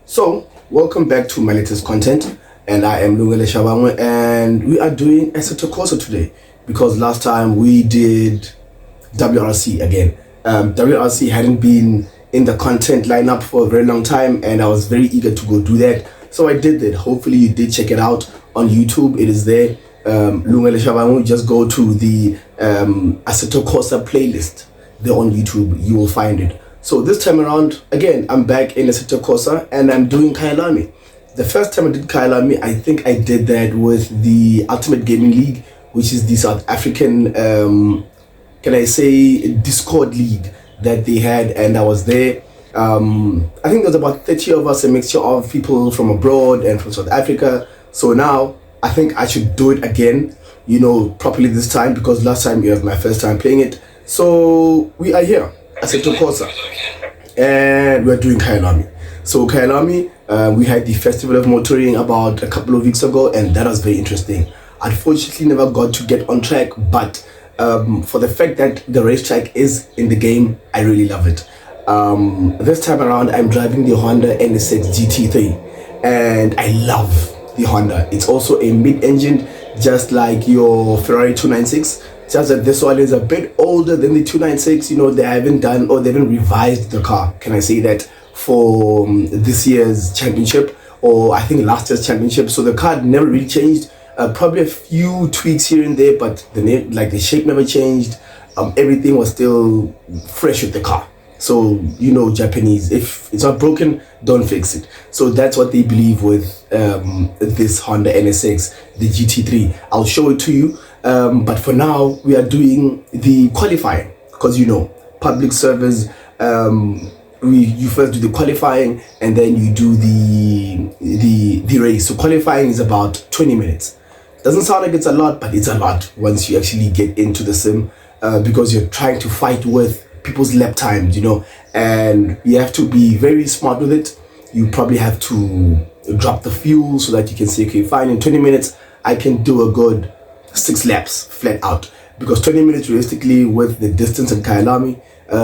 So, welcome back to my latest content, and I am Lungele Shabangwe, and we are doing Assetto Corsa today because last time we did WRC again. WRC hadn't been in the content lineup for a very long time, and I was very eager to go do that. So I did that. Hopefully, you did check it out on YouTube. It is there. Lungele Shabangwe. Just go to the Assetto Corsa playlist there on YouTube. You will find it. So this time around, again, I'm back in Assetto Corsa and I'm doing Kyalami. The first time I did Kyalami, I think I did that with the Ultimate Gaming League, which is the South African, can I say, Discord league that they had, and I was there. I think there's about 30 of us, a mixture of people from abroad and from South Africa. So now I think I should do it again, properly this time, because last time it was my first time playing it. So we are here, Assetto Corsa, and we're doing Kyalami. So Kyalami, we had the Festival of Motoring about a couple of weeks ago, and that was very interesting. Unfortunately, never got to get on track, but for the fact that the racetrack is in the game, I really love it. This time around, I'm driving the Honda NSX GT3, and I love the Honda. It's also a mid-engine, just like your Ferrari 296. Just that this one is a bit older than the 296. They haven't done, or they haven't revised the car, can I say that, for this year's championship, or I think last year's championship. So the car never really changed. Probably a few tweaks here and there, but the shape never changed. Everything was still fresh with the car. So Japanese, if it's not broken, don't fix it. So that's what they believe with this Honda NSX, the GT3. I'll show it to you. But for now, we are doing the qualifying, because public service. You first do the qualifying, and then you do the race. So qualifying is about 20 minutes. Doesn't sound like it's a lot, but it's a lot once you actually get into the sim, because you're trying to fight with people's lap times, and you have to be very smart with it. You probably have to drop the fuel so that you can say, okay, fine, in 20 minutes I can do a good 6 laps flat out, because 20 minutes realistically with the distance in Kyalami,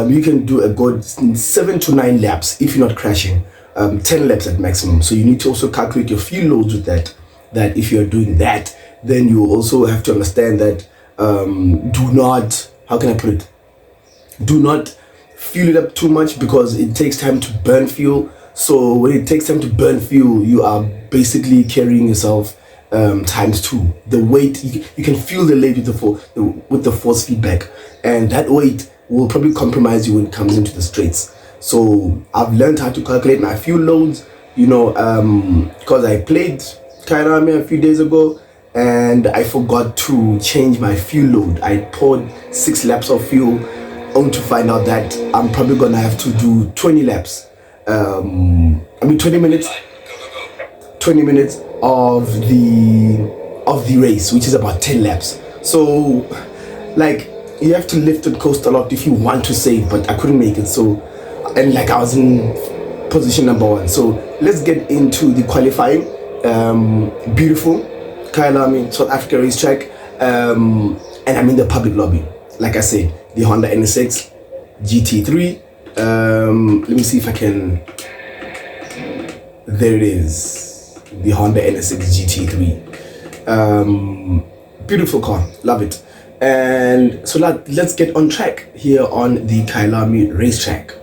you can do a good 7 to 9 laps if you're not crashing, 10 laps at maximum. So you need to also calculate your fuel loads with that if you're doing that, then you also have to understand that do not, how can I put it, do not fuel it up too much, because it takes time to burn fuel. So when it takes time to burn fuel, you are basically carrying yourself times 2 the weight. You can feel the weight with the force feedback, and that weight will probably compromise you when it comes into the straights. So I've learned how to calculate my fuel loads, because I played Kyalami a few days ago and I forgot to change my fuel load. I poured 6 laps of fuel, only to find out that I'm probably gonna have to do 20 laps. 20 minutes. 20 minutes of the race, which is about 10 laps. So you have to lift and coast a lot if you want to save, but I couldn't make it. So, and I was in position number 1. So let's get into the qualifying. Beautiful Kyalami, South Africa racetrack, and I'm in the public lobby. Like I said, the Honda NSX GT3. Let me see if I can. There it is, the Honda NSX GT3. Beautiful car, love it. And so let's get on track here on the Kyalami racetrack.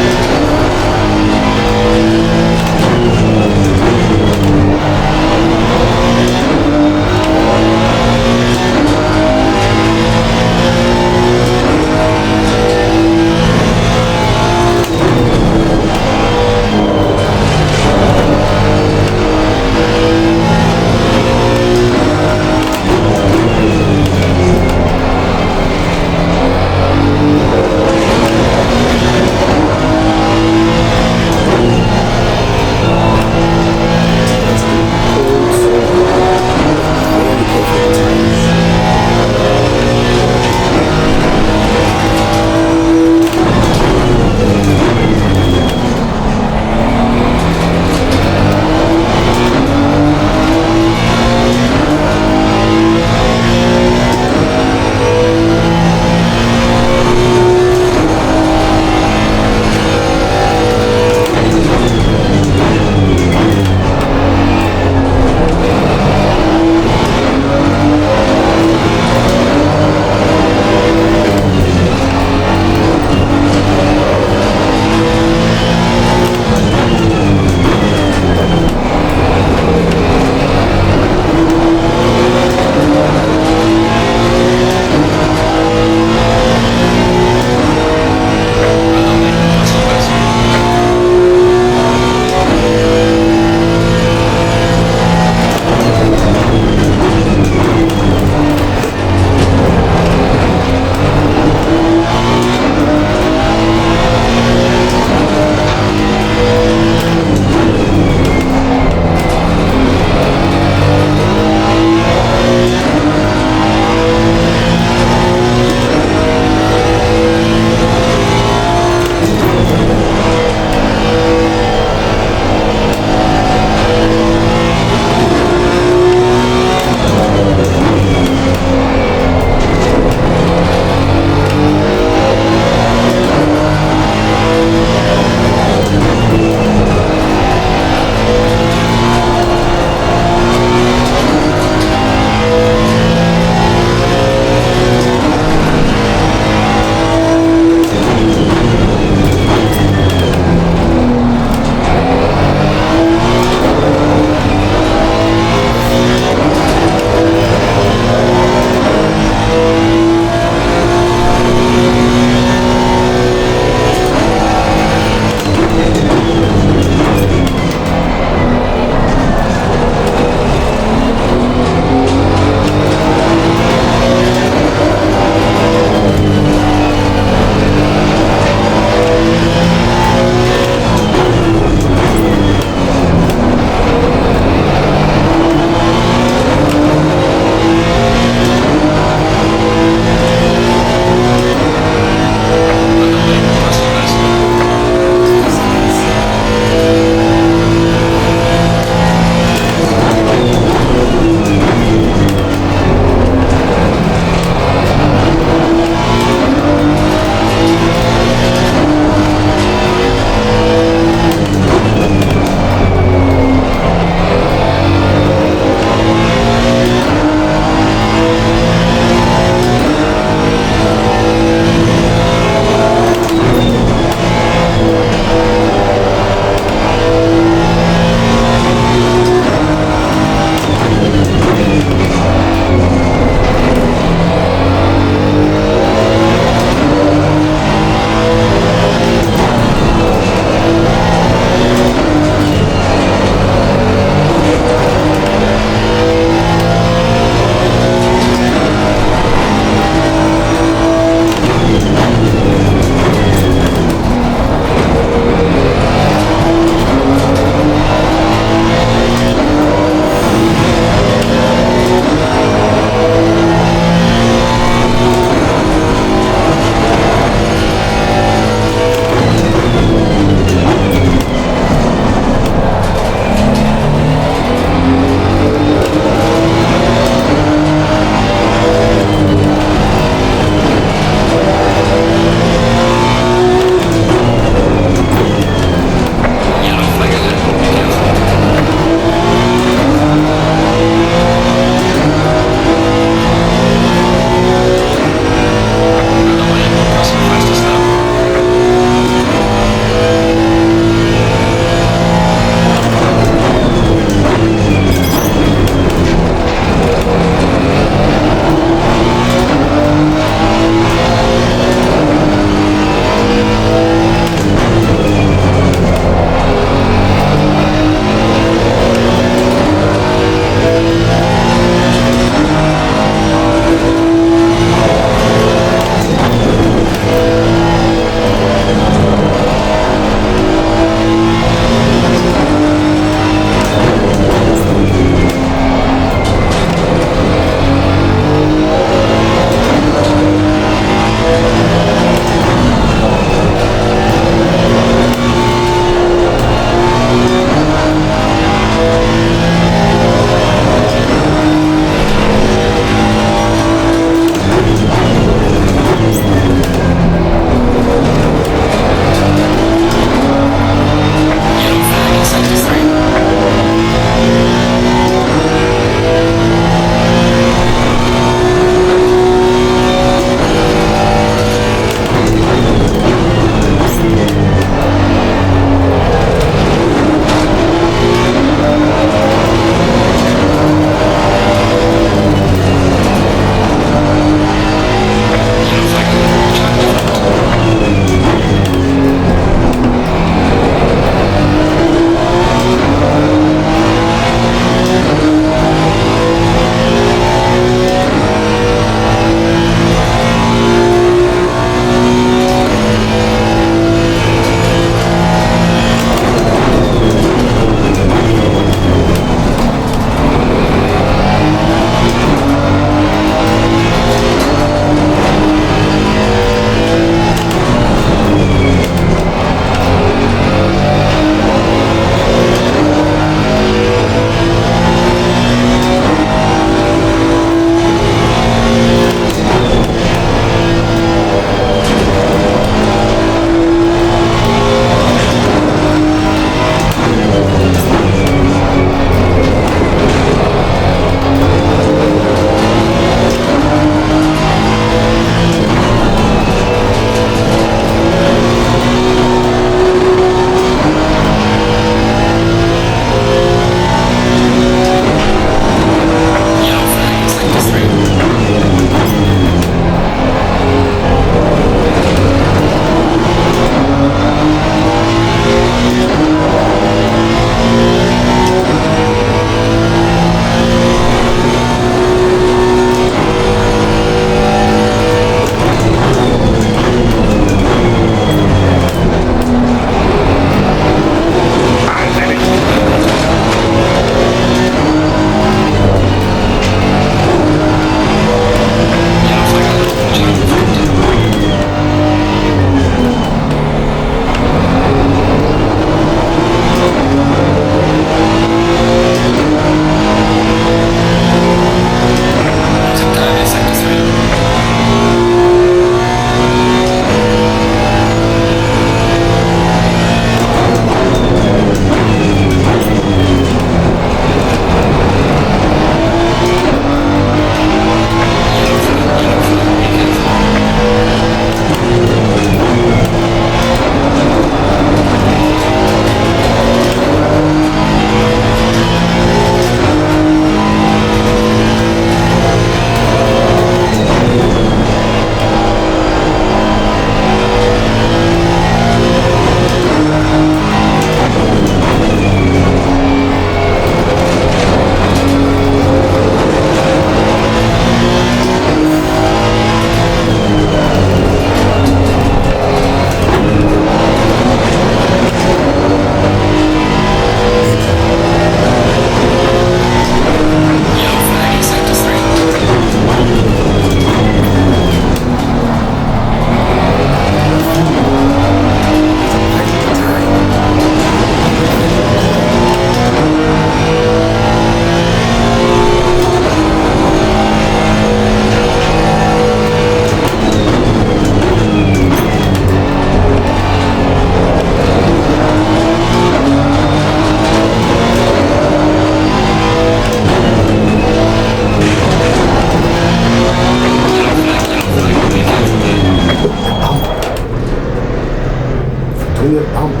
doing a bump, we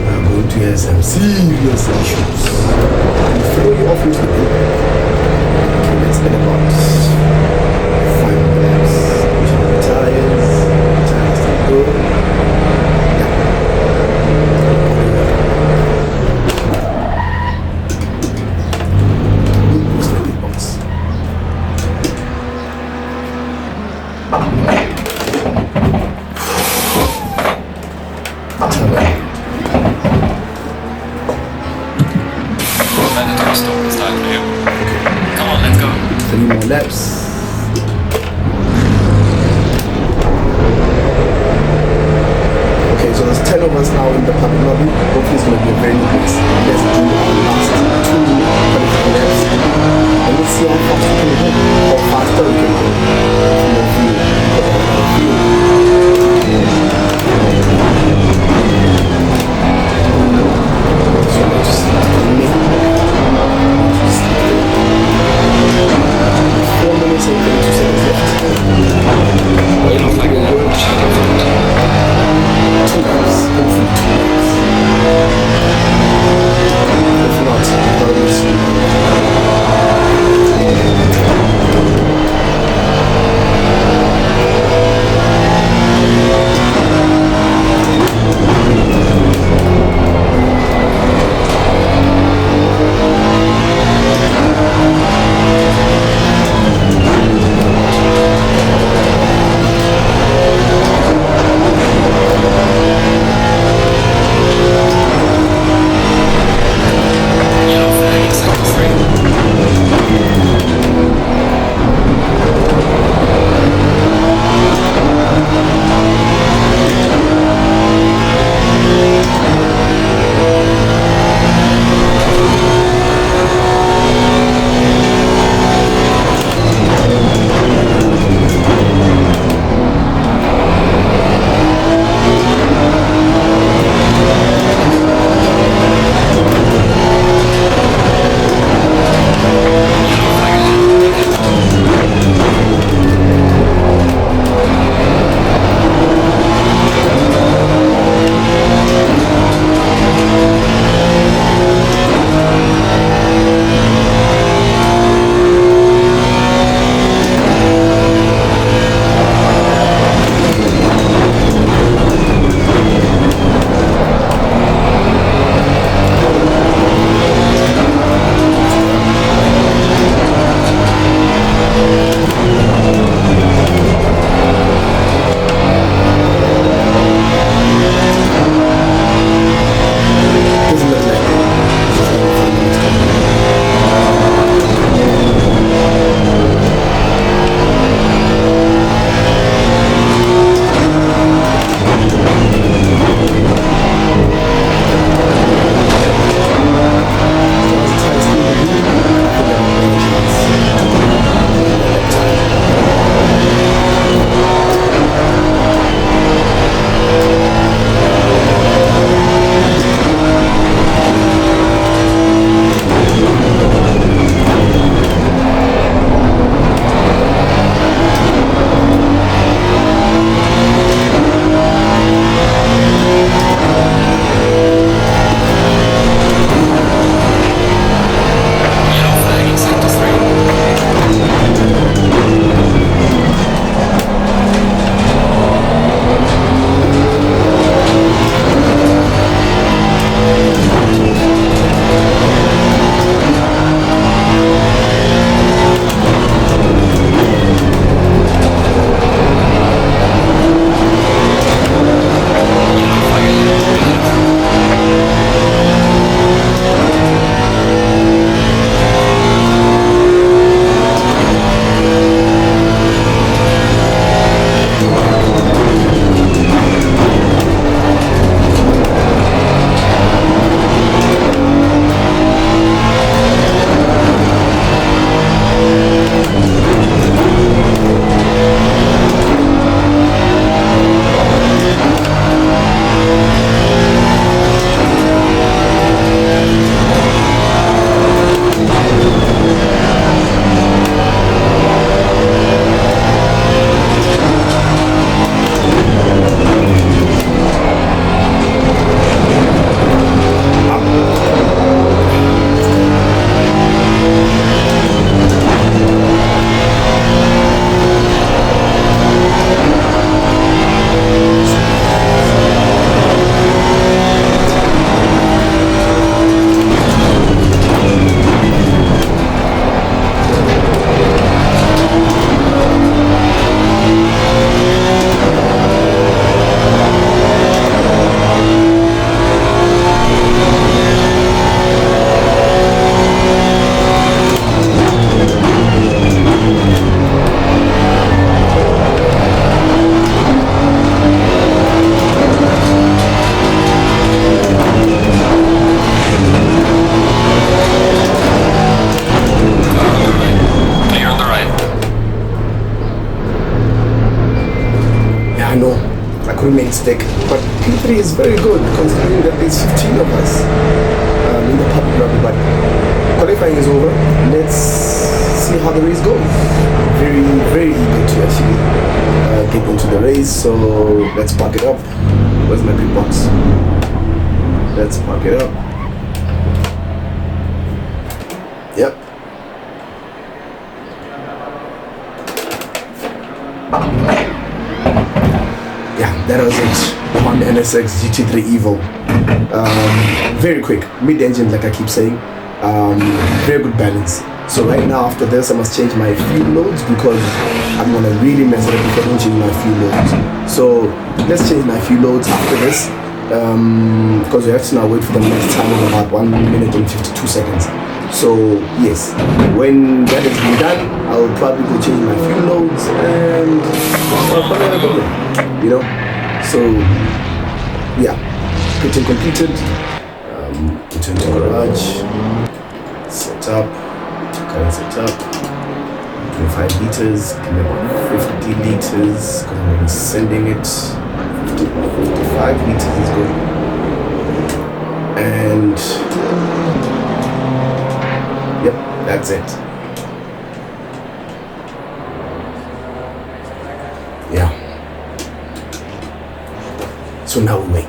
are going to have some serious issues. And throw you off into the impact. Okay, let's get about 5 laps. We should have the tires. Tires are good. Three more laps. I know I couldn't make it stick, but P3 is very good considering that there's 15 of us in the public lobby. But qualifying is over. Let's see how the race goes. Very, very eager to actually get into the race. So let's park it up. Where's my big box? Let's park it up. Yep. Yeah, that was it on the NSX GT3 Evo. Very quick, mid-engine like I keep saying. Very good balance. So right now after this I must change my fuel loads because I'm gonna really mess it up if I don't change my fuel loads. So let's change my fuel loads after this because we have to now wait for the next time of about 1 minute and 52 seconds. So yes, when that has been done, I'll probably go change my fuel loads and I'll probably have a problem, you know. So yeah, pitting completed. Return to garage, set up, current set up, 25 liters, give me about 50 liters, because I'm going to be sending it, 55 liters is good, and yep, that's it. Yeah. So now we wait.